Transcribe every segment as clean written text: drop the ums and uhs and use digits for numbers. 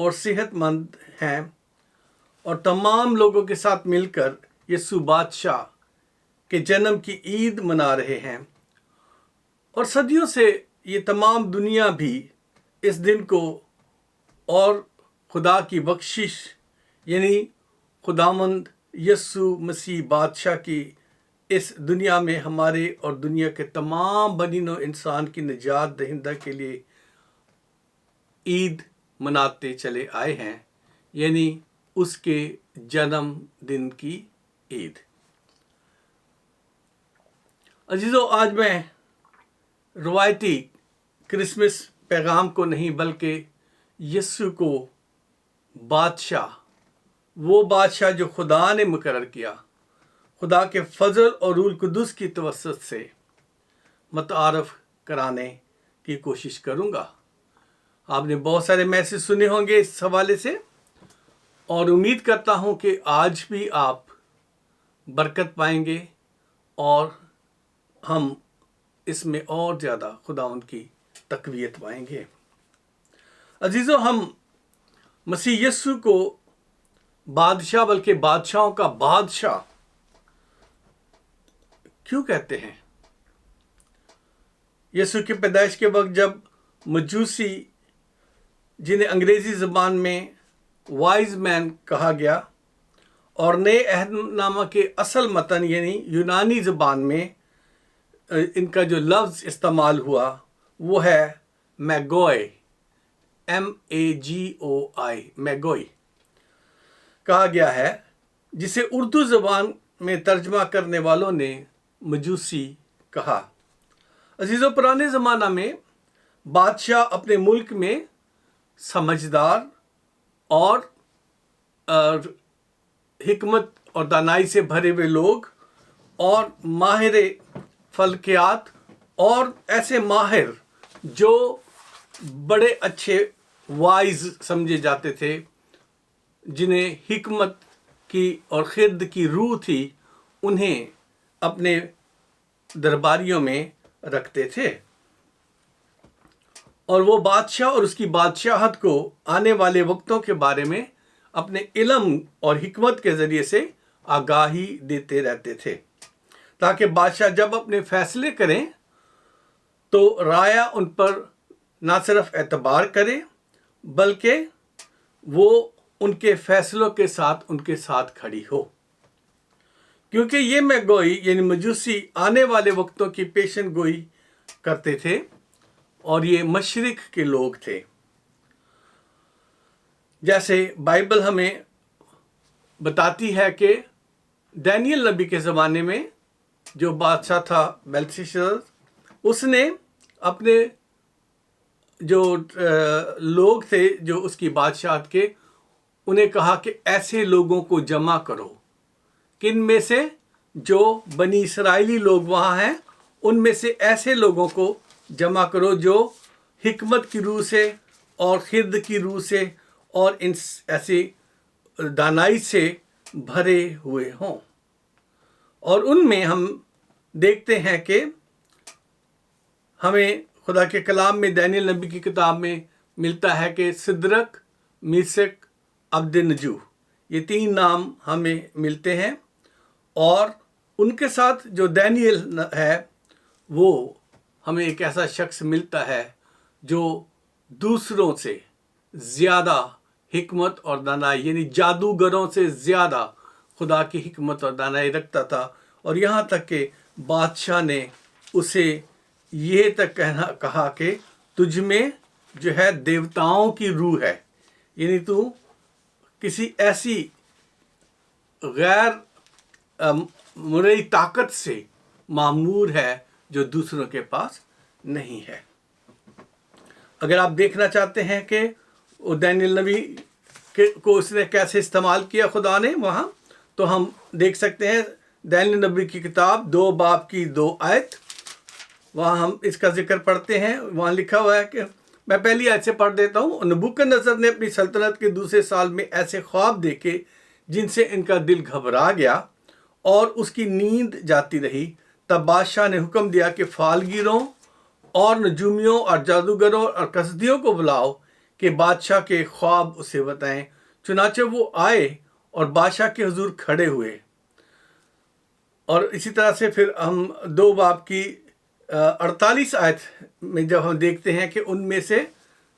اور صحت مند ہیں اور تمام لوگوں کے ساتھ مل کر یسوع بادشاہ کے جنم کی عید منا رہے ہیں، اور صدیوں سے یہ تمام دنیا بھی اس دن کو اور خدا کی بخشش یعنی خداوند یسوع مسیح بادشاہ کی اس دنیا میں ہمارے اور دنیا کے تمام بنی نوع انسان کی نجات دہندہ کے لیے عید مناتے چلے آئے ہیں، یعنی اس کے جنم دن کی عید۔ عزیزو، آج میں روایتی کرسمس پیغام کو نہیں بلکہ یسوع کو بادشاہ، وہ بادشاہ جو خدا نے مقرر کیا، خدا کے فضل اور روح القدس کی توسط سے متعارف کرانے کی کوشش کروں گا۔ آپ نے بہت سارے میسج سنے ہوں گے اس حوالے سے، اور امید کرتا ہوں کہ آج بھی آپ برکت پائیں گے اور ہم اس میں اور زیادہ خداوند کی تقویت پائیں گے۔ عزیزو، ہم مسیح یسوع کو بادشاہ بلکہ بادشاہوں کا بادشاہ کیوں کہتے ہیں؟ یسوع کی پیدائش کے وقت جب مجوسی، جنہیں انگریزی زبان میں وائز مین کہا گیا، اور نئے عہد نامہ کے اصل متن یعنی یونانی زبان میں ان کا جو لفظ استعمال ہوا وہ ہے میگوئے، MEGOI، میگوئی کہا گیا ہے، جسے اردو زبان میں ترجمہ کرنے والوں نے مجوسی کہا۔ عزیزو، پرانے زمانہ میں بادشاہ اپنے ملک میں سمجھدار اور حکمت اور دانائی سے بھرے ہوئے لوگ اور ماہر فلکیات اور ایسے ماہر جو بڑے اچھے وائز سمجھے جاتے تھے، جنہیں حکمت کی اور خرد کی روح تھی، انہیں اپنے درباریوں میں رکھتے تھے، اور وہ بادشاہ اور اس کی بادشاہت کو آنے والے وقتوں کے بارے میں اپنے علم اور حکمت کے ذریعے سے آگاہی دیتے رہتے تھے، تاکہ بادشاہ جب اپنے فیصلے کریں تو رعایا ان پر نہ صرف اعتبار کرے بلکہ وہ ان کے فیصلوں کے ساتھ ان کے ساتھ کھڑی ہو، کیونکہ یہ میگوئی یعنی مجوسی آنے والے وقتوں کی پیشن گوئی کرتے تھے، اور یہ مشرق کے لوگ تھے۔ جیسے بائبل ہمیں بتاتی ہے کہ دانیل نبی کے زمانے میں جو بادشاہ تھا بیلشسر، اس نے اپنے جو لوگ تھے جو اس کی بادشاہت کے، انہیں کہا کہ ایسے لوگوں کو جمع کرو، کن میں سے؟ جو بنی اسرائیلی لوگ وہاں ہیں، ان میں سے ایسے لوگوں کو جمع کرو جو حکمت کی روح سے اور خرد کی روح سے اور ان ایسی دانائی سے بھرے ہوئے ہوں۔ اور ان میں ہم دیکھتے ہیں کہ ہمیں خدا کے کلام میں دانیل نبی کی کتاب میں ملتا ہے کہ سدرک، میشک، عبدنجو، یہ 3 نام ہمیں ملتے ہیں، اور ان کے ساتھ جو دانیل ہے وہ ہمیں ایک ایسا شخص ملتا ہے جو دوسروں سے زیادہ حکمت اور دانائی یعنی جادوگروں سے زیادہ خدا کی حکمت اور دانائی رکھتا تھا، اور یہاں تک کہ بادشاہ نے اسے یہ تک کہا کہ تجھ میں جو ہے دیوتاؤں کی روح ہے، یعنی تو کسی ایسی غیر مرئی طاقت سے معمور ہے جو دوسروں کے پاس نہیں ہے۔ اگر آپ دیکھنا چاہتے ہیں کہ دانیل نبی کو اس نے کیسے استعمال کیا خدا نے وہاں، تو ہم دیکھ سکتے ہیں دانیل نبی کی کتاب 2 باب کی 2 آیت، وہاں ہم اس کا ذکر پڑھتے ہیں۔ وہاں لکھا ہوا ہے کہ میں پہلی آیت سے پڑھ دیتا ہوں۔ نبوکدنصر نے اپنی سلطنت کے دوسرے سال میں ایسے خواب دیکھے جن سے ان کا دل گھبرا گیا اور اس کی نیند جاتی رہی۔ تب بادشاہ نے حکم دیا کہ فالگیروں اور نجومیوں اور جادوگروں اور کسدیوں کو بلاؤ کہ بادشاہ کے خواب اسے بتائیں۔ چنانچہ وہ آئے اور بادشاہ کے حضور کھڑے ہوئے۔ اور اسی طرح سے پھر ہم 2 باب کی 48 آیت میں جب ہم دیکھتے ہیں کہ ان میں سے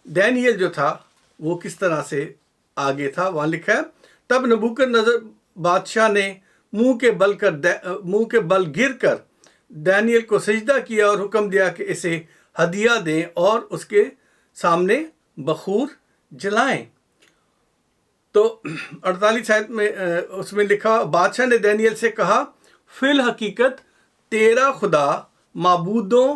دانیل جو تھا وہ کس طرح سے آگے تھا، وہاں لکھا ہے تب نبوکدنضر بادشاہ نے منہ کے بل گر کر دانیل کو سجدہ کیا اور حکم دیا کہ اسے ہدیہ دیں اور اس کے سامنے بخور جلائیں۔ تو 48 آیت میں اس میں لکھا بادشاہ نے دانیل سے کہا فی الحقیقت تیرا خدا معبودوں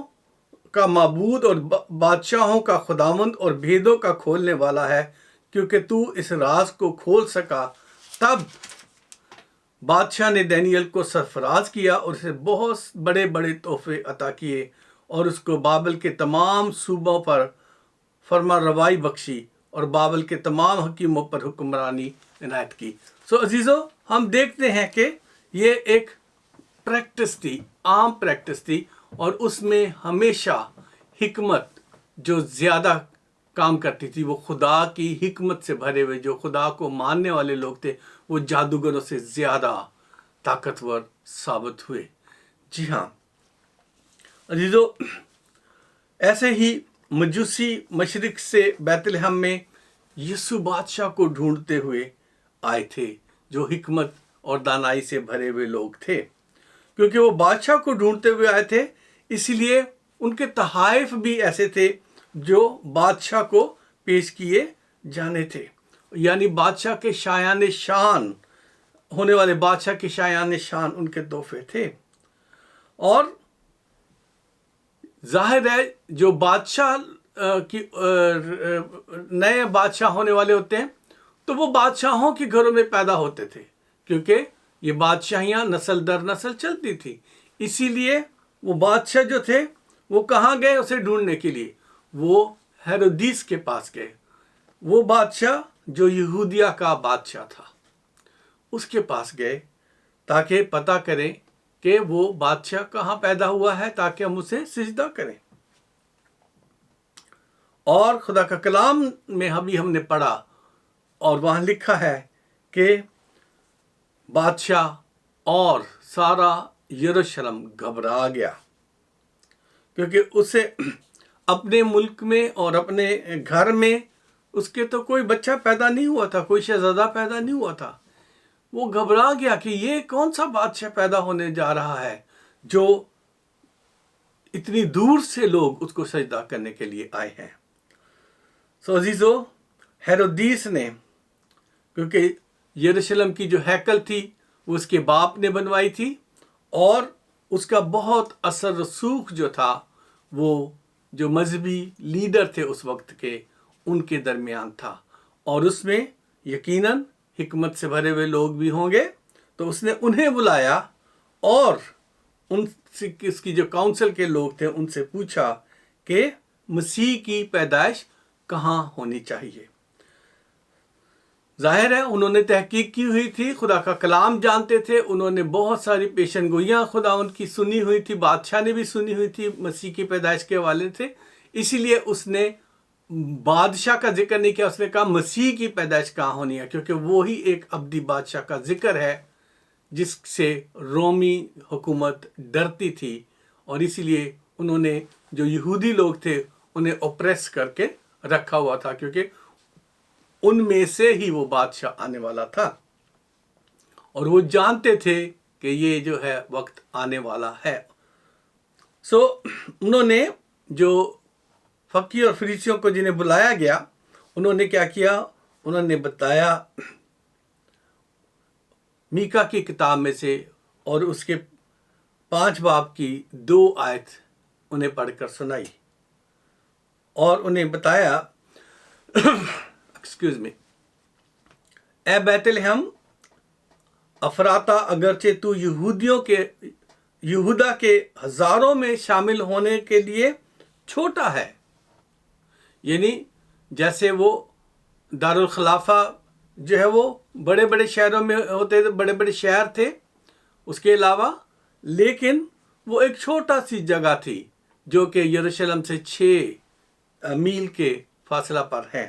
کا معبود اور بادشاہوں کا خداوند اور بھیدوں کا کھولنے والا ہے، کیونکہ تو اس راز کو کھول سکا۔ تب بادشاہ نے دانیل کو سرفراز کیا اور اسے بہت بڑے بڑے تحفے عطا کیے اور اس کو بابل کے تمام صوبوں پر فرما روائی بخشی اور بابل کے تمام حکیموں پر حکمرانی عنایت کی۔ عزیزو، ہم دیکھتے ہیں کہ یہ ایک پریکٹس تھی، عام پریکٹس تھی، اور اس میں ہمیشہ حکمت جو زیادہ کام کرتی تھی، وہ خدا کی حکمت سے بھرے ہوئے جو خدا کو ماننے والے لوگ تھے وہ جادوگروں سے زیادہ طاقتور ثابت ہوئے۔ جی ہاں عزیزو، ایسے ہی مجوسی مشرق سے بیت لحم میں یسوع بادشاہ کو ڈھونڈتے ہوئے آئے تھے، جو حکمت اور دانائی سے بھرے ہوئے لوگ تھے۔ کیونکہ وہ بادشاہ کو ڈھونڈتے ہوئے آئے تھے، اسی لیے ان کے تحائف بھی ایسے تھے جو بادشاہ کو پیش کیے جانے تھے، یعنی بادشاہ کے شایان شان ہونے والے بادشاہ کے شایان شان ان کے تحفے تھے۔ اور ظاہر ہے جو بادشاہ کی نئے بادشاہ ہونے والے ہوتے ہیں تو وہ بادشاہوں کے گھروں میں پیدا ہوتے تھے، کیونکہ یہ بادشاہیاں نسل در نسل چلتی تھی۔ اسی لیے وہ بادشاہ جو تھے وہ کہاں گئے اسے ڈھونڈنے کے لیے؟ وہ ہیرودیس کے پاس گئے، وہ بادشاہ جو یہودیہ کا بادشاہ تھا، اس کے پاس گئے تاکہ پتہ کریں کہ وہ بادشاہ کہاں پیدا ہوا ہے، تاکہ ہم اسے سجدہ کریں۔ اور خدا کا کلام میں ابھی ہم نے پڑھا اور وہاں لکھا ہے کہ بادشاہ اور سارا یروشلم گھبرا گیا، کیونکہ اسے اپنے ملک میں اور اپنے گھر میں اس کے تو کوئی بچہ پیدا نہیں ہوا تھا، کوئی شہزادہ پیدا نہیں ہوا تھا۔ وہ گھبرا گیا کہ یہ کون سا بادشاہ پیدا ہونے جا رہا ہے جو اتنی دور سے لوگ اس کو سجدہ کرنے کے لیے آئے ہیں۔ عزیزو، ہیرودیس نے، کیونکہ یروشلم کی جو ہیکل تھی وہ اس کے باپ نے بنوائی تھی، اور اس کا بہت اثر رسوخ جو تھا وہ جو مذہبی لیڈر تھے اس وقت کے ان کے درمیان تھا، اور اس میں یقیناً حکمت سے بھرے ہوئے لوگ بھی ہوں گے۔ تو اس نے انہیں بلایا اور ان سے اس کی جو کاؤنسل کے لوگ تھے ان سے پوچھا کہ مسیح کی پیدائش کہاں ہونی چاہیے۔ ظاہر ہے انہوں نے تحقیق کی ہوئی تھی، خدا کا کلام جانتے تھے، انہوں نے بہت ساری پیشن گوئیاں خدا ان کی سنی ہوئی تھی، بادشاہ نے بھی سنی ہوئی تھی مسیح کی پیدائش کے حوالے سے۔ اسی لیے اس نے بادشاہ کا ذکر نہیں کیا، اس نے کہا مسیح کی پیدائش کہاں ہونی ہے، کیونکہ وہی ایک ابدی بادشاہ کا ذکر ہے جس سے رومی حکومت ڈرتی تھی، اور اسی لیے انہوں نے جو یہودی لوگ تھے انہیں اوپریس کر کے رکھا ہوا تھا، کیونکہ ان میں سے ہی وہ بادشاہ آنے والا تھا، اور وہ جانتے تھے کہ یہ جو ہے وقت آنے والا ہے۔ انہوں نے جو فقی اور فریسیوں کو جنہیں بلایا گیا انہوں نے کیا کیا؟ انہوں نے بتایا میکا کی کتاب میں سے، اور اس کے 5 باب کی 2 آیت انہیں پڑھ کر سنائی، اور انہیں بتایا ایکسکیوز می، اے بیت لحم افراتا، اگرچہ تو یہودا کے ہزاروں میں شامل ہونے کے لیے چھوٹا ہے، یعنی جیسے وہ دارالخلافہ جو ہے وہ بڑے بڑے شہروں میں ہوتے تھے، بڑے بڑے شہر تھے اس کے علاوہ، لیکن وہ ایک چھوٹا سی جگہ تھی جو کہ یروشلم سے 6 میل کے فاصلہ پر ہے۔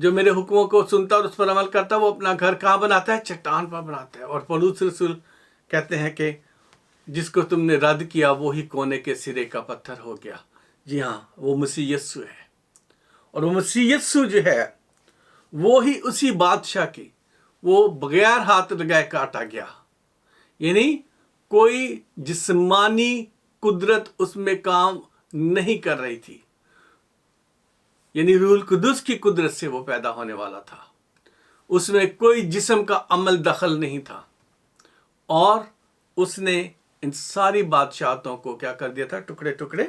جو میرے حکموں کو سنتا اور اس پر عمل کرتا ہے وہ اپنا گھر کہاں بناتا ہے؟ چٹان پر بناتا ہے۔ اور پولس رسول کہتے ہیں کہ جس کو تم نے رد کیا وہی کونے کے سرے کا پتھر ہو گیا۔ جی ہاں، وہ مسیح یسوع ہے، اور وہ مسیح یسوع جو ہے وہی اسی بادشاہ کی وہ بغیر ہاتھ لگائے کاٹا گیا، یعنی کوئی جسمانی قدرت اس میں کام نہیں کر رہی تھی، یعنی روح القدس کی قدرت سے وہ پیدا ہونے والا تھا، اس میں کوئی جسم کا عمل دخل نہیں تھا، اور اس نے ان ساری بادشاہتوں کو کیا کر دیا تھا؟ ٹکڑے ٹکڑے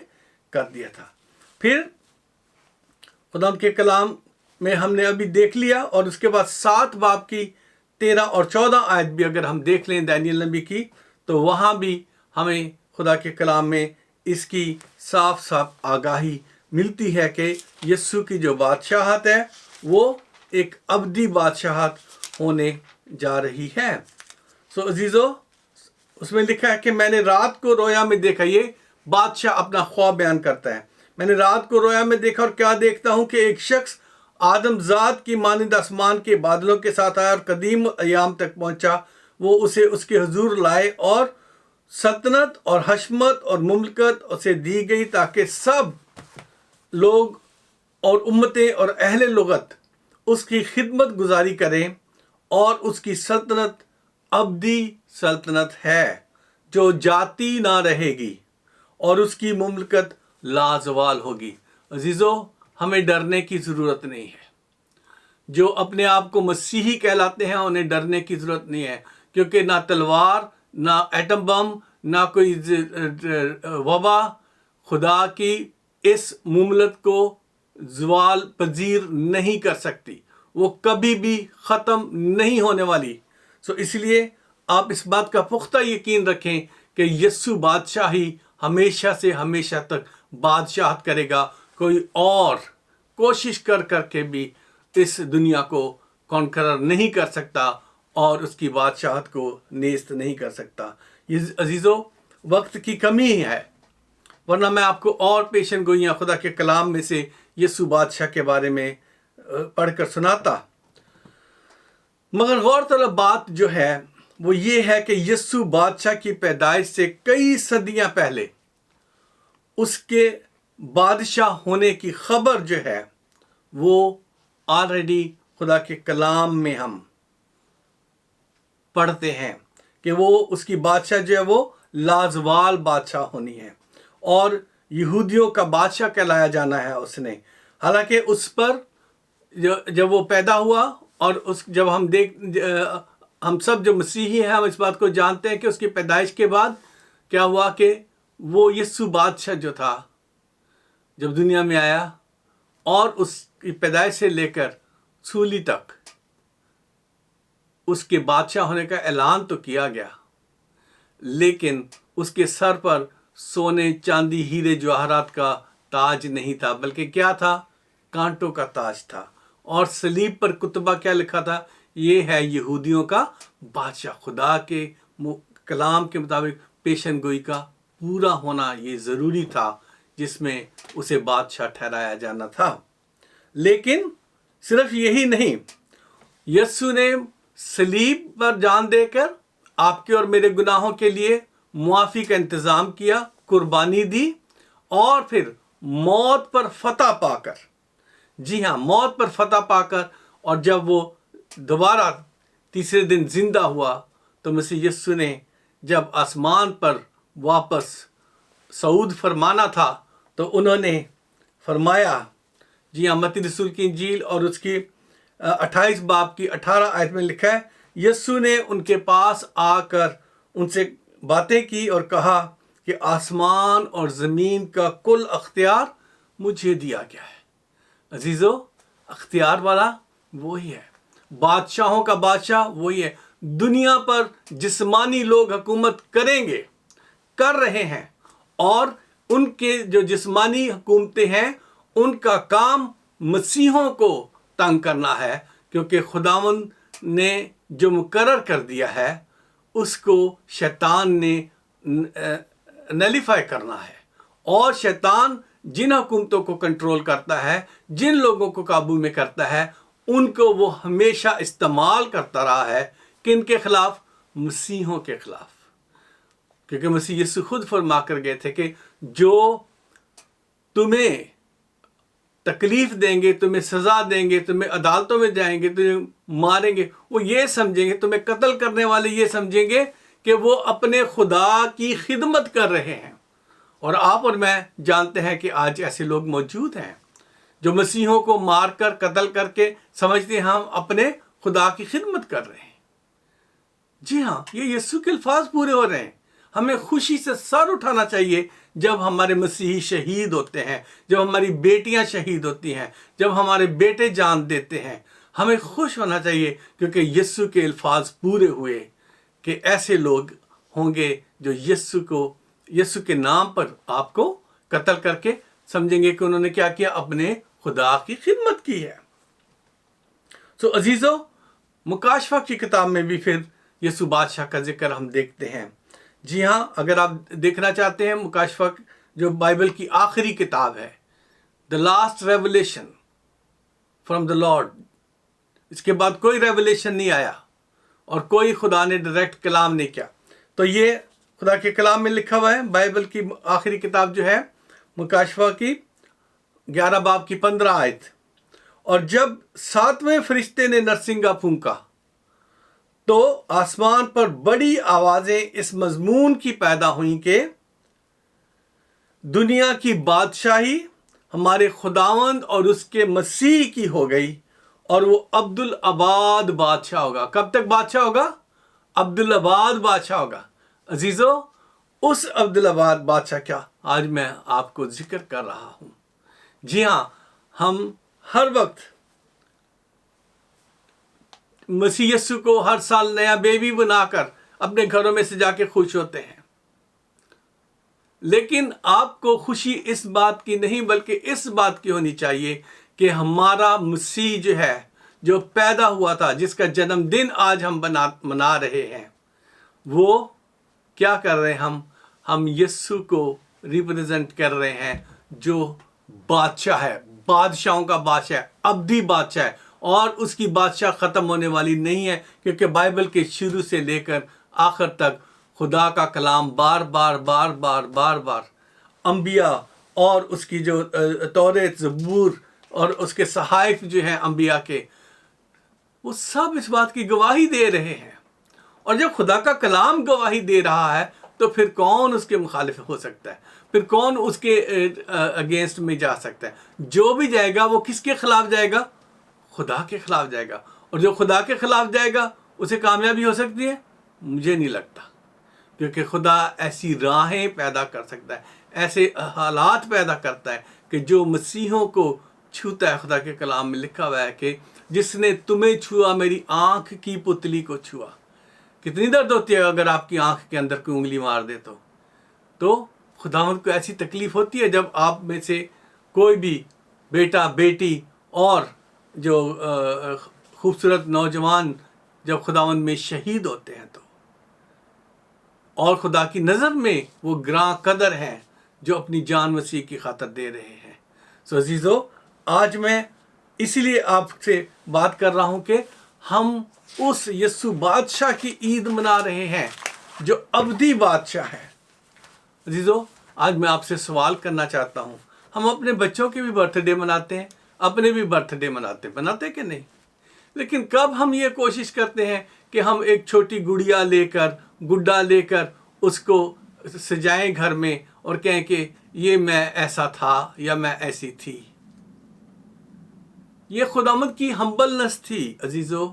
کر دیا تھا۔ پھر خدا کے کلام میں ہم نے ابھی دیکھ لیا، اور اس کے بعد 7 باب کی 13 اور 14 آیت بھی اگر ہم دیکھ لیں دانیل نبی کی، تو وہاں بھی ہمیں خدا کے کلام میں اس کی صاف صاف آگاہی ملتی ہے کہ یسوع کی جو بادشاہت ہے وہ ایک ابدی بادشاہت ہونے جا رہی ہے۔ سو عزیزو، اس میں لکھا ہے کہ میں نے رات کو رویا میں دیکھا، یہ بادشاہ اپنا خواب بیان کرتا ہے، میں نے رات کو رویا میں دیکھا اور کیا دیکھتا ہوں کہ ایک شخص آدم ذات کی مانند آسمان کے بادلوں کے ساتھ آیا اور قدیم ایام تک پہنچا، وہ اسے اس کے حضور لائے، اور سلطنت اور حشمت اور مملکت اسے دی گئی تاکہ سب لوگ اور امتیں اور اہل لغت اس کی خدمت گزاری کریں، اور اس کی سلطنت ابدی سلطنت ہے جو جاتی نہ رہے گی، اور اس کی مملکت لازوال ہوگی۔ عزیزو، ہمیں ڈرنے کی ضرورت نہیں ہے۔ جو اپنے آپ کو مسیحی کہلاتے ہیں انہیں ڈرنے کی ضرورت نہیں ہے، کیونکہ نہ تلوار، نہ ایٹم بم، نہ کوئی وبا خدا کی اس مملکت کو زوال پذیر نہیں کر سکتی، وہ کبھی بھی ختم نہیں ہونے والی۔ سو اس لیے آپ اس بات کا پختہ یقین رکھیں کہ یسوع بادشاہ ہی ہمیشہ سے ہمیشہ تک بادشاہت کرے گا، کوئی اور کوشش کر کر کے بھی اس دنیا کو کانکرر نہیں کر سکتا اور اس کی بادشاہت کو نیست نہیں کر سکتا۔ یہ عزیزو وقت کی کمی ہے، ورنہ میں آپ کو اور پیشن گوئیاں خدا کے کلام میں سے یسوع بادشاہ کے بارے میں پڑھ کر سناتا، مگر غور طلب بات جو ہے وہ یہ ہے کہ یسوع بادشاہ کی پیدائش سے کئی صدیاں پہلے اس کے بادشاہ ہونے کی خبر جو ہے وہ آلریڈی خدا کے کلام میں ہم پڑھتے ہیں کہ وہ اس کی بادشاہ جو ہے وہ لازوال بادشاہ ہونی ہے، اور یہودیوں کا بادشاہ کہلایا جانا ہے اس نے۔ حالانکہ اس پر جب وہ پیدا ہوا، اور جب ہم سب جو مسیحی ہیں ہم اس بات کو جانتے ہیں کہ اس کی پیدائش کے بعد کیا ہوا کہ وہ یسوع بادشاہ جو تھا جب دنیا میں آیا، اور اس کی پیدائش سے لے کر سولی تک اس کے بادشاہ ہونے کا اعلان تو کیا گیا، لیکن اس کے سر پر سونے، چاندی، ہیرے جواہرات کا تاج نہیں تھا، بلکہ کیا تھا؟ کانٹوں کا تاج تھا، اور صلیب پر کتبہ کیا لکھا تھا؟ یہ ہے یہودیوں کا بادشاہ۔ خدا کے کلام کے مطابق پیشن گوئی کا پورا ہونا یہ ضروری تھا، جس میں اسے بادشاہ ٹھہرایا جانا تھا۔ لیکن صرف یہی نہیں، یسوع نے صلیب پر جان دے کر آپ کے اور میرے گناہوں کے لیے معافی کا انتظام کیا، قربانی دی، اور پھر موت پر فتح پا کر، جی ہاں، موت پر فتح پا کر، اور جب وہ دوبارہ تیسرے دن زندہ ہوا تو مسیح یسوع نے جب آسمان پر واپس صعود فرمانا تھا تو انہوں نے فرمایا، جی ہاں، متی رسول کی انجیل اور اس کی 28 باب کی 18 آیت میں لکھا ہے، یسوع نے ان کے پاس آ کر ان سے باتیں کی اور کہا کہ آسمان اور زمین کا کل اختیار مجھے دیا گیا ہے۔ عزیزو، اختیار والا وہی ہے، بادشاہوں کا بادشاہ وہی ہے۔ دنیا پر جسمانی لوگ حکومت کریں گے، کر رہے ہیں، اور ان کے جو جسمانی حکومتیں ہیں ان کا کام مسیحوں کو تنگ کرنا ہے، کیونکہ خداوند نے جو مقرر کر دیا ہے اس کو شیطان نے نلیفائی کرنا ہے، اور شیطان جن حکومتوں کو کنٹرول کرتا ہے، جن لوگوں کو قابو میں کرتا ہے، ان کو وہ ہمیشہ استعمال کرتا رہا ہے کن کے خلاف؟ مسیحوں کے خلاف. کیونکہ مسیح یسوع خود فرما کر گئے تھے کہ جو تمہیں تکلیف دیں گے، تمہیں سزا دیں گے، تمہیں عدالتوں میں جائیں گے، تمہیں ماریں گے، وہ یہ سمجھیں گے، تمہیں قتل کرنے والے یہ سمجھیں گے کہ وہ اپنے خدا کی خدمت کر رہے ہیں. اور آپ اور میں جانتے ہیں کہ آج ایسے لوگ موجود ہیں جو مسیحوں کو مار کر قتل کر کے سمجھتے ہیں ہم اپنے خدا کی خدمت کر رہے ہیں. جی ہاں، یہ یسوع کے الفاظ پورے ہو رہے ہیں. ہمیں خوشی سے سر اٹھانا چاہیے جب ہمارے مسیحی شہید ہوتے ہیں، جب ہماری بیٹیاں شہید ہوتی ہیں، جب ہمارے بیٹے جان دیتے ہیں. ہمیں خوش ہونا چاہیے کیونکہ یسوع کے الفاظ پورے ہوئے کہ ایسے لوگ ہوں گے جو یسوع کے نام پر آپ کو قتل کر کے سمجھیں گے کہ انہوں نے کیا کیا؟ اپنے خدا کی خدمت کی ہے. سو عزیزو، مکاشفہ کی کتاب میں بھی پھر یسوع بادشاہ کا ذکر ہم دیکھتے ہیں. جی ہاں، اگر آپ دیکھنا چاہتے ہیں مکاشفہ جو بائبل کی آخری کتاب ہے، the last revelation from the lord, اس کے بعد کوئی ریولیشن نہیں آیا اور کوئی خدا نے ڈائریکٹ کلام نہیں کیا. تو یہ خدا کے کلام میں لکھا ہوا ہے. بائبل کی آخری کتاب جو ہے مکاشفہ کی 11 باب کی 15 آیت. اور جب 7ویں فرشتے نے نرسنگا پھونکا تو آسمان پر بڑی آوازیں اس مضمون کی پیدا ہوئیں کہ دنیا کی بادشاہی ہمارے خداوند اور اس کے مسیح کی ہو گئی اور وہ عبدالآباد بادشاہ ہوگا. کب تک بادشاہ ہوگا؟ عبدالآباد بادشاہ ہوگا. عزیزو، اس عبدالآباد بادشاہ کیا آج میں آپ کو ذکر کر رہا ہوں. جی ہاں، ہم ہر وقت مسیح یسوع کو ہر سال نیا بیبی بنا کر اپنے گھروں میں سجا کے خوش ہوتے ہیں. لیکن آپ کو خوشی اس بات کی نہیں بلکہ اس بات کی ہونی چاہیے کہ ہمارا مسیح جو ہے، جو پیدا ہوا تھا، جس کا جنم دن آج ہم منا رہے ہیں، وہ کیا کر رہے ہیں؟ ہم یسوع کو ریپرزینٹ کر رہے ہیں جو بادشاہ ہے، بادشاہوں کا بادشاہ ہے، ابدی بادشاہ ہے. اور اس کی بادشاہ ختم ہونے والی نہیں ہے، کیونکہ بائبل کے شروع سے لے کر آخر تک خدا کا کلام بار بار انبیاء اور اس کی جو توریت، زبور اور اس کے صحائف جو ہیں انبیاء کے، وہ سب اس بات کی گواہی دے رہے ہیں. اور جب خدا کا کلام گواہی دے رہا ہے تو پھر کون اس کے مخالف ہو سکتا ہے؟ پھر کون اس کے اگینسٹ میں جا سکتا ہے؟ جو بھی جائے گا وہ کس کے خلاف جائے گا؟ خدا کے خلاف جائے گا. اور جو خدا کے خلاف جائے گا اسے کامیابی ہو سکتی ہے؟ مجھے نہیں لگتا، کیونکہ خدا ایسی راہیں پیدا کر سکتا ہے، ایسے حالات پیدا کرتا ہے کہ جو مسیحوں کو چھوتا ہے. خدا کے کلام میں لکھا ہوا ہے کہ جس نے تمہیں چھوا میری آنکھ کی پتلی کو چھوا. کتنی درد ہوتی ہے اگر آپ کی آنکھ کے اندر کوئی انگلی مار دے تو خداوند کو ایسی تکلیف ہوتی ہے جب آپ میں سے کوئی بھی بیٹا، بیٹی اور جو خوبصورت نوجوان جب خداوند میں شہید ہوتے ہیں تو، اور خدا کی نظر میں وہ گراں قدر ہیں جو اپنی جان مسیح کی خاطر دے رہے ہیں. سو عزیزو، آج میں اسی لیے آپ سے بات کر رہا ہوں کہ ہم اس یسوع بادشاہ کی عید منا رہے ہیں جو ابدی بادشاہ ہے. عزیزو، آج میں آپ سے سوال کرنا چاہتا ہوں، ہم اپنے بچوں کے بھی برتھ ڈے مناتے ہیں، اپنے بھی برتھ ڈے مناتے کہ نہیں؟ لیکن کب ہم یہ کوشش کرتے ہیں کہ ہم ایک چھوٹی گڑیا لے کر، گڈا لے کر اس کو سجائیں گھر میں اور کہیں کہ یہ میں ایسا تھا یا میں ایسی تھی؟ یہ خداوند کی ہمبلنس تھی عزیزو،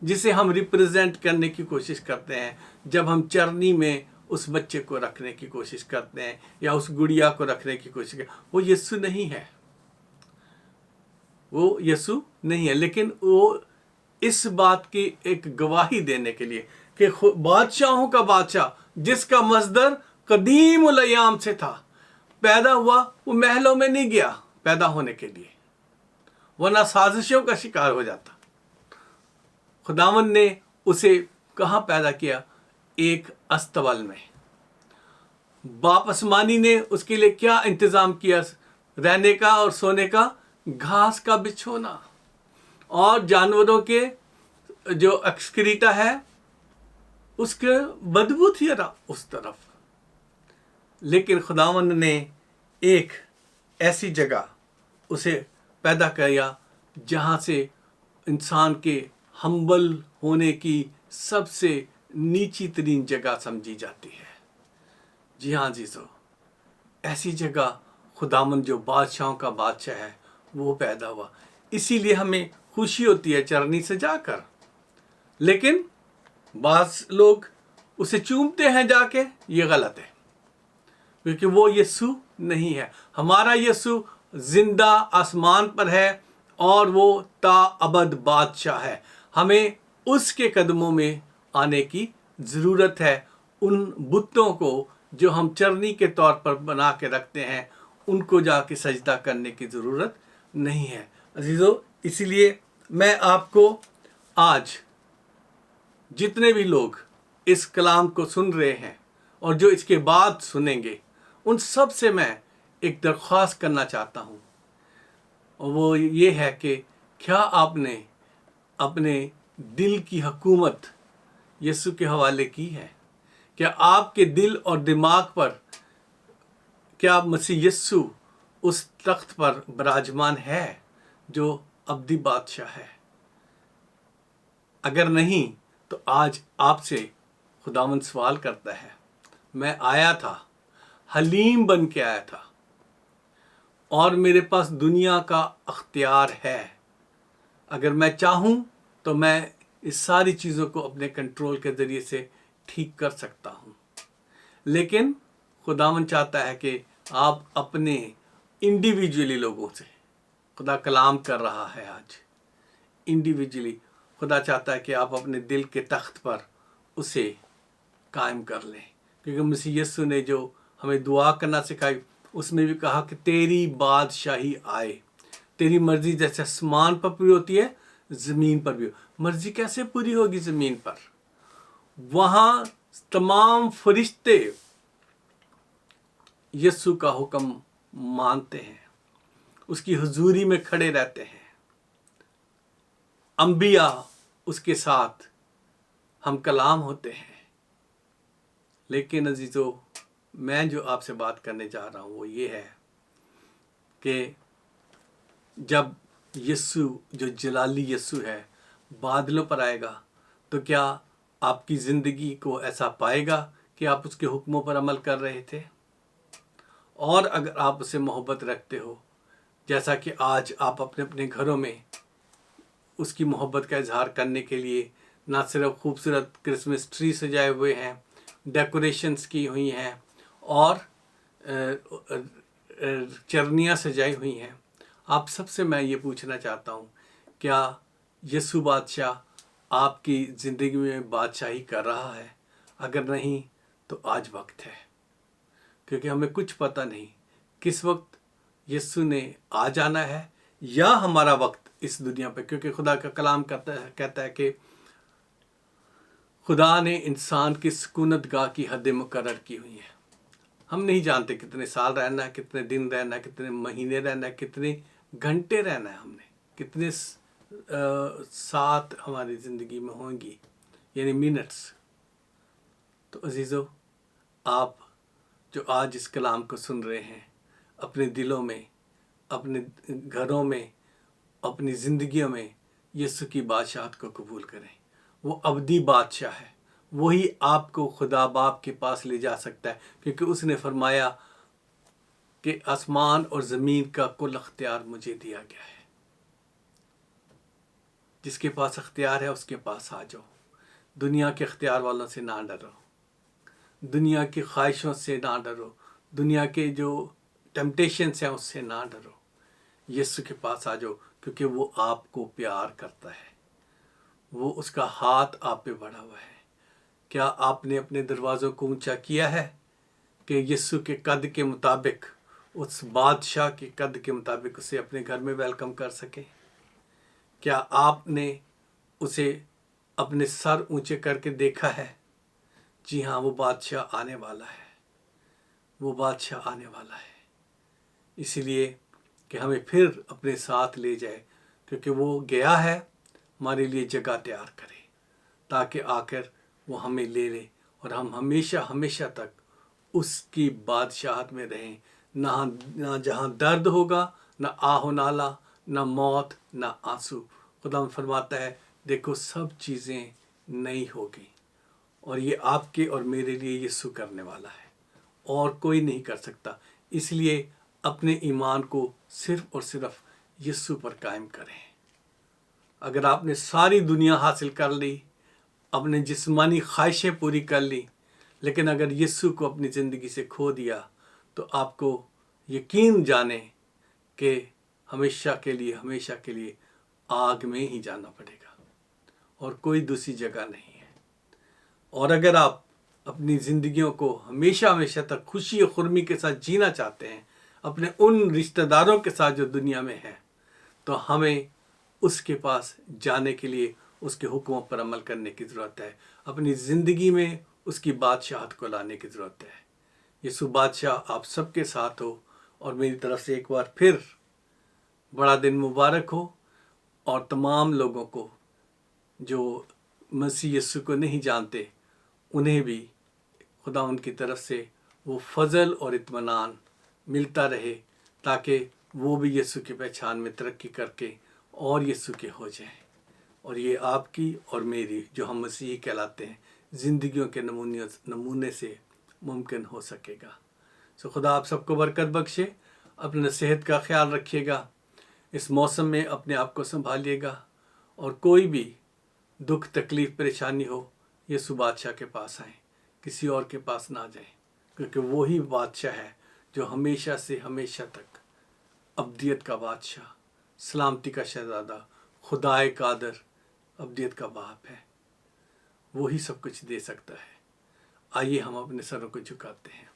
جسے ہم ریپرزینٹ کرنے کی کوشش کرتے ہیں جب ہم چرنی میں اس بچے کو رکھنے کی کوشش کرتے ہیں یا اس گڑیا کو رکھنے کی کوشش کرتے ہیں. وہ یسوع نہیں ہے، وہ یسوع نہیں ہے. لیکن وہ اس بات کی ایک گواہی دینے کے لیے کہ بادشاہوں کا بادشاہ، جس کا مصدر قدیم الایام سے تھا، پیدا ہوا، وہ محلوں میں نہیں گیا پیدا ہونے کے لیے، ورنہ سازشوں کا شکار ہو جاتا. خداوند نے اسے کہاں پیدا کیا؟ ایک استبل میں. باپ آسمانی نے اس کے لیے کیا انتظام کیا؟ رہنے کا اور سونے کا، گھاس کا بچھونا. اور جانوروں کے جو ایکسکریٹا ہے اس کے بدبو تھی اس طرف. لیکن خداوند نے ایک ایسی جگہ اسے پیدا کیا جہاں سے انسان کے ہمبل ہونے کی سب سے نیچی ترین جگہ سمجھی جاتی ہے. جی ہاں عزیزو، ایسی جگہ خداوند جو بادشاہوں کا بادشاہ ہے وہ پیدا ہوا. اسی لیے ہمیں خوشی ہوتی ہے چرنی سے جا کر. لیکن بعض لوگ اسے چومتے ہیں جا کے، یہ غلط ہے، کیونکہ وہ یسوع نہیں ہے. ہمارا یسوع زندہ آسمان پر ہے اور وہ تا ابد بادشاہ ہے. ہمیں اس کے قدموں میں آنے کی ضرورت ہے. ان بتوں کو جو ہم چرنی کے طور پر بنا کے رکھتے ہیں ان کو جا کے سجدہ کرنے کی ضرورت نہیں ہے. عزیزو، اسی لیے میں آپ کو آج جتنے بھی لوگ اس کلام کو سن رہے ہیں اور جو اس کے بعد سنیں گے، ان سب سے میں ایک درخواست کرنا چاہتا ہوں، اور وہ یہ ہے کہ کیا آپ نے اپنے دل کی حکومت یسوع کے حوالے کی ہے؟ کیا آپ کے دل اور دماغ پر کیا مسیح یسوع اس تخت پر براجمان ہے جو ابدی بادشاہ ہے؟ اگر نہیں تو آج آپ سے خداوند سوال کرتا ہے. میں آیا تھا، حلیم بن کے آیا تھا، اور میرے پاس دنیا کا اختیار ہے. اگر میں چاہوں تو میں اس ساری چیزوں کو اپنے کنٹرول کے ذریعے سے ٹھیک کر سکتا ہوں. لیکن خداوند چاہتا ہے کہ آپ اپنے انڈیویجولی لوگوں سے، خدا کلام کر رہا ہے آج انڈیویجولی. خدا چاہتا ہے کہ آپ اپنے دل کے تخت پر اسے قائم کر لیں، کیونکہ مسیح یسوع نے جو ہمیں دعا کرنا سکھائی اس میں بھی کہا کہ تیری بادشاہی آئے، تیری مرضی جیسے آسمان پر پوری ہوتی ہے زمین پر بھی ہو. مرضی کیسے پوری ہوگی زمین پر؟ وہاں تمام فرشتے یسوع کا حکم مانتے ہیں، اس کی حضوری میں کھڑے رہتے ہیں. انبیاء اس کے ساتھ ہم کلام ہوتے ہیں. لیکن عزیزو، میں جو آپ سے بات کرنے جا رہا ہوں وہ یہ ہے کہ جب یسوع جو جلالی یسوع ہے بادلوں پر آئے گا تو کیا آپ کی زندگی کو ایسا پائے گا کہ آپ اس کے حکموں پر عمل کر رہے تھے؟ اور اگر آپ اسے محبت رکھتے ہو، جیسا کہ آج آپ اپنے اپنے گھروں میں اس کی محبت کا اظہار کرنے کے لیے نہ صرف خوبصورت کرسمس ٹری سجائے ہوئے ہیں، ڈیکوریشنز کی ہوئی ہیں اور چرنیاں سجائی ہوئی ہیں، آپ سب سے میں یہ پوچھنا چاہتا ہوں، کیا یسوع بادشاہ آپ کی زندگی میں بادشاہی کر رہا ہے؟ اگر نہیں تو آج وقت ہے، کیونکہ ہمیں کچھ پتہ نہیں کس وقت یسوع نے آ جانا ہے یا ہمارا وقت اس دنیا پہ. کیونکہ خدا کا کلام کہتا ہے کہ خدا نے انسان کی سکونت گاہ کی حدیں مقرر کی ہوئی ہیں. ہم نہیں جانتے کتنے سال رہنا ہے، کتنے دن رہنا ہے، کتنے مہینے رہنا ہے، کتنے گھنٹے رہنا ہے، ہم نے کتنے ساتھ ہماری زندگی میں ہوں گی، یعنی منٹس. تو عزیزو، آپ جو آج اس کلام کو سن رہے ہیں، اپنے دلوں میں، اپنے گھروں میں، اپنی زندگیوں میں یسوع کی بادشاہت کو قبول کریں. وہ ابدی بادشاہ ہے، وہی آپ کو خدا باپ کے پاس لے جا سکتا ہے، کیونکہ اس نے فرمایا کہ آسمان اور زمین کا کل اختیار مجھے دیا گیا ہے. جس کے پاس اختیار ہے اس کے پاس آ جاؤ. دنیا کے اختیار والوں سے نہ ڈرو، دنیا کی خواہشوں سے نہ ڈرو، دنیا کے جو ٹیمپٹیشنس ہیں اس سے نہ ڈرو. یسوع کے پاس آ جاؤ، کیونکہ وہ آپ کو پیار کرتا ہے، وہ اس کا ہاتھ آپ پہ بڑھا ہوا ہے. کیا آپ نے اپنے دروازوں کو اونچا کیا ہے کہ یسوع کے قد کے مطابق، اس بادشاہ کے قد کے مطابق اسے اپنے گھر میں ویلکم کر سکیں؟ کیا آپ نے اسے اپنے سر اونچے کر کے دیکھا ہے؟ جی ہاں، وہ بادشاہ آنے والا ہے، وہ بادشاہ آنے والا ہے. اسی لیے کہ ہمیں پھر اپنے ساتھ لے جائے، کیونکہ وہ گیا ہے ہمارے لیے جگہ تیار کرے، تاکہ آ کر وہ ہمیں لے لے اور ہم ہمیشہ ہمیشہ تک اس کی بادشاہت میں رہیں، نہ جہاں درد ہوگا، نہ آہ و نالہ، نہ موت، نہ آنسو۔ خدا فرماتا ہے دیکھو سب چیزیں نئی ہوگی، اور یہ آپ کے اور میرے لیے یسوع کرنے والا ہے، اور کوئی نہیں کر سکتا۔ اس لیے اپنے ایمان کو صرف اور صرف یسوع پر قائم کریں۔ اگر آپ نے ساری دنیا حاصل کر لی، اپنے جسمانی خواہشیں پوری کر لی، لیکن اگر یسوع کو اپنی زندگی سے کھو دیا تو آپ کو یقین جانیں کہ ہمیشہ کے لیے آگ میں ہی جانا پڑے گا، اور کوئی دوسری جگہ نہیں ہے۔ اور اگر آپ اپنی زندگیوں کو ہمیشہ تک خوشی و خرمی کے ساتھ جینا چاہتے ہیں، اپنے ان رشتہ داروں کے ساتھ جو دنیا میں ہیں، تو ہمیں اس کے پاس جانے کے لیے اس کے حکموں پر عمل کرنے کی ضرورت ہے، اپنی زندگی میں اس کی بادشاہت کو لانے کی ضرورت ہے۔ یسوع بادشاہ آپ سب کے ساتھ ہو، اور میری طرف سے ایک بار پھر بڑا دن مبارک ہو، اور تمام لوگوں کو جو مسیح یسوع کو نہیں جانتے انہیں بھی خدا ان کی طرف سے وہ فضل اور اطمینان ملتا رہے، تاکہ وہ بھی یسوع کی پہچان میں ترقی کر کے اور یسوع کے ہو جائیں، اور یہ آپ کی اور میری جو ہم مسیحی کہلاتے ہیں زندگیوں کے نمونے سے ممکن ہو سکے گا۔ خدا آپ سب کو برکت بخشے، اپنے صحت کا خیال رکھیے گا، اس موسم میں اپنے آپ کو سنبھالیے گا، اور کوئی بھی دکھ تکلیف پریشانی ہو یسوع بادشاہ کے پاس آئیں، کسی اور کے پاس نہ جائیں، کیونکہ وہی بادشاہ ہے جو ہمیشہ سے ہمیشہ تک ابدیت کا بادشاہ، سلامتی کا شہزادہ، خدائے قادر، ابدیت کا باپ ہے، وہی سب کچھ دے سکتا ہے۔ آئیے ہم اپنے سروں کو جھکاتے ہیں۔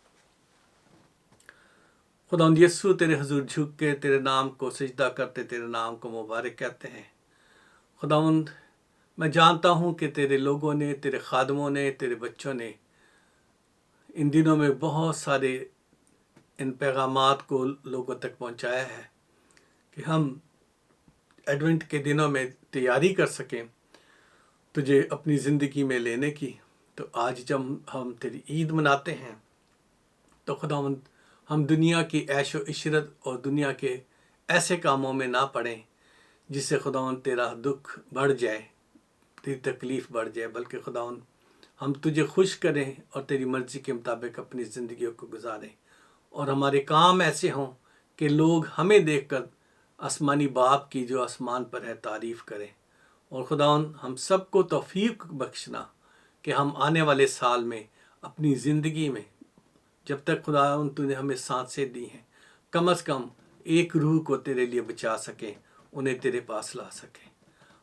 خداوند یسوع تیرے حضور جھک کے تیرے نام کو سجدہ کرتے تیرے نام کو مبارک کہتے ہیں۔ خداوند میں جانتا ہوں کہ تیرے لوگوں نے، تیرے خادموں نے، تیرے بچوں نے ان دنوں میں بہت سارے ان پیغامات کو لوگوں تک پہنچایا ہے کہ ہم ایڈونٹ کے دنوں میں تیاری کر سکیں تجھے اپنی زندگی میں لینے کی۔ تو آج جب ہم تیری عید مناتے ہیں تو خداوند ہم دنیا کی عیش و عشرت اور دنیا کے ایسے کاموں میں نہ پڑیں جس سے خداوند تیرا دکھ بڑھ جائے، تیری تکلیف بڑھ جائے، بلکہ خداوند ہم تجھے خوش کریں اور تیری مرضی کے مطابق اپنی زندگیوں کو گزاریں، اور ہمارے کام ایسے ہوں کہ لوگ ہمیں دیکھ کر آسمانی باپ کی جو آسمان پر ہے تعریف کریں۔ اور خداوند ہم سب کو توفیق بخشنا کہ ہم آنے والے سال میں اپنی زندگی میں جب تک خداوند تو نے ہمیں سانسیں دی ہیں، کم از کم ایک روح کو تیرے لیے بچا سکیں، انہیں تیرے پاس لا سکیں۔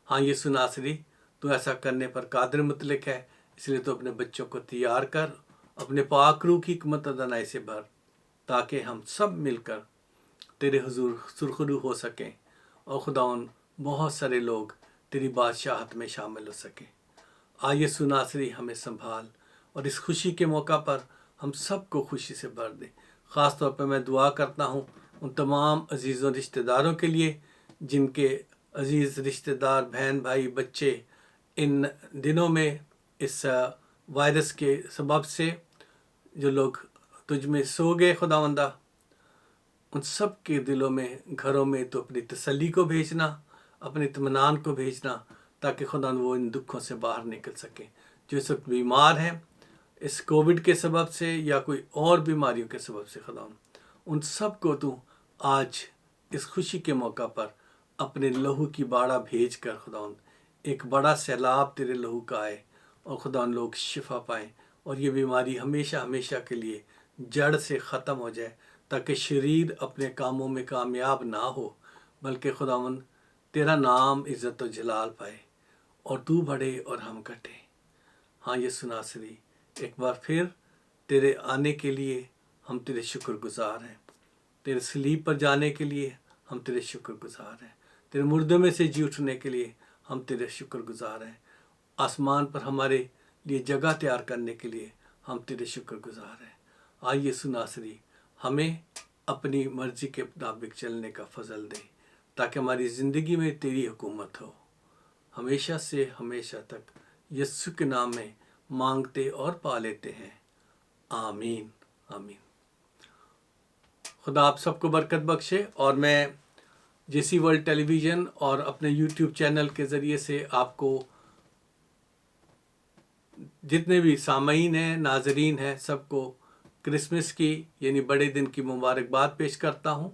ہاں یسوع ناصری تو ایسا کرنے پر قادر مطلق ہے، اس لیے تو اپنے بچوں کو تیار کر، اپنے پاک روح کی حکمت دانائی سے بھر، تاکہ ہم سب مل کر تیرے حضور سرخرو ہو سکیں، اور خداوند بہت سارے لوگ تیری بادشاہت میں شامل ہو سکیں۔ یسوع ناصری ہمیں سنبھال، اور اس خوشی کے موقع پر ہم سب کو خوشی سے بھر دے۔ خاص طور پہ میں دعا کرتا ہوں ان تمام عزیزوں رشتہ داروں کے لیے جن کے عزیز رشتہ دار، بہن بھائی، بچے ان دنوں میں اس وائرس کے سبب سے جو لوگ تجھ میں سو گئے، خداوندہ ان سب کے دلوں میں، گھروں میں تو اپنی تسلی کو بھیجنا، اپنے اطمینان کو بھیجنا، تاکہ خداوند وہ ان دکھوں سے باہر نکل سکیں۔ جو اس وقت بیمار ہیں اس کووڈ کے سبب سے یا کوئی اور بیماریوں کے سبب سے، خداوند ان سب کو تو آج اس خوشی کے موقع پر اپنے لہو کی باڑہ بھیج کر خداوند ایک بڑا سیلاب تیرے لہو کا آئے، اور خداوند لوگ شفا پائیں، اور یہ بیماری ہمیشہ ہمیشہ کے لیے جڑ سے ختم ہو جائے، تاکہ شریر اپنے کاموں میں کامیاب نہ ہو، بلکہ خداوند تیرا نام عزت و جلال پائے، اور تو بڑھے اور ہم گھٹیں۔ ہاں یسوع ناصری ایک بار پھر تیرے آنے کے لیے ہم تیرے شکر گزار ہیں، تیرے صلیب پر جانے کے لیے ہم تیرے شکر گزار ہیں، تیرے مردوں میں سے جی اٹھنے کے لیے ہم تیرے شکر گزار ہیں، آسمان پر ہمارے لیے جگہ تیار کرنے کے لیے ہم تیرے شکر گزار ہیں۔ یسوع ناصری ہمیں اپنی مرضی کے مطابق چلنے کا فضل دے، تاکہ ہماری زندگی میں تیری حکومت ہو ہمیشہ سے ہمیشہ تک۔ یسوع کے نام میں مانگتے اور پا لیتے ہیں، آمین آمین۔ خدا آپ سب کو برکت بخشے، اور میں جیسی ورلڈ ٹیلی ویژن اور اپنے یوٹیوب چینل کے ذریعے سے آپ کو جتنے بھی سامعین ہیں، ناظرین ہیں، سب کو کرسمس کی یعنی بڑے دن کی مبارکباد پیش کرتا ہوں،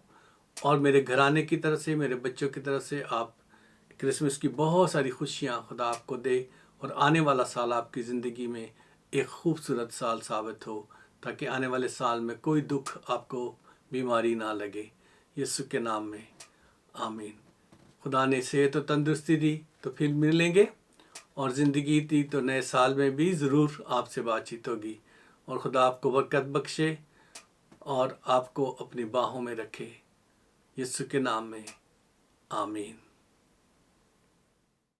اور میرے گھرانے کی طرف سے، میرے بچوں کی طرف سے آپ کرسمس کی بہت ساری خوشیاں خدا آپ کو دے، اور آنے والا سال آپ کی زندگی میں ایک خوبصورت سال ثابت ہو، تاکہ آنے والے سال میں کوئی دکھ آپ کو، بیماری نہ لگے، یسوع کے نام میں آمین۔ خدا نے صحت و تندرستی دی تو پھر ملیں گے، اور زندگی دی تو نئے سال میں بھی ضرور آپ سے بات چیت ہوگی، اور خدا آپ کو برکت بخشے اور آپ کو اپنی باہوں میں رکھے، یسوع کے نام میں آمین۔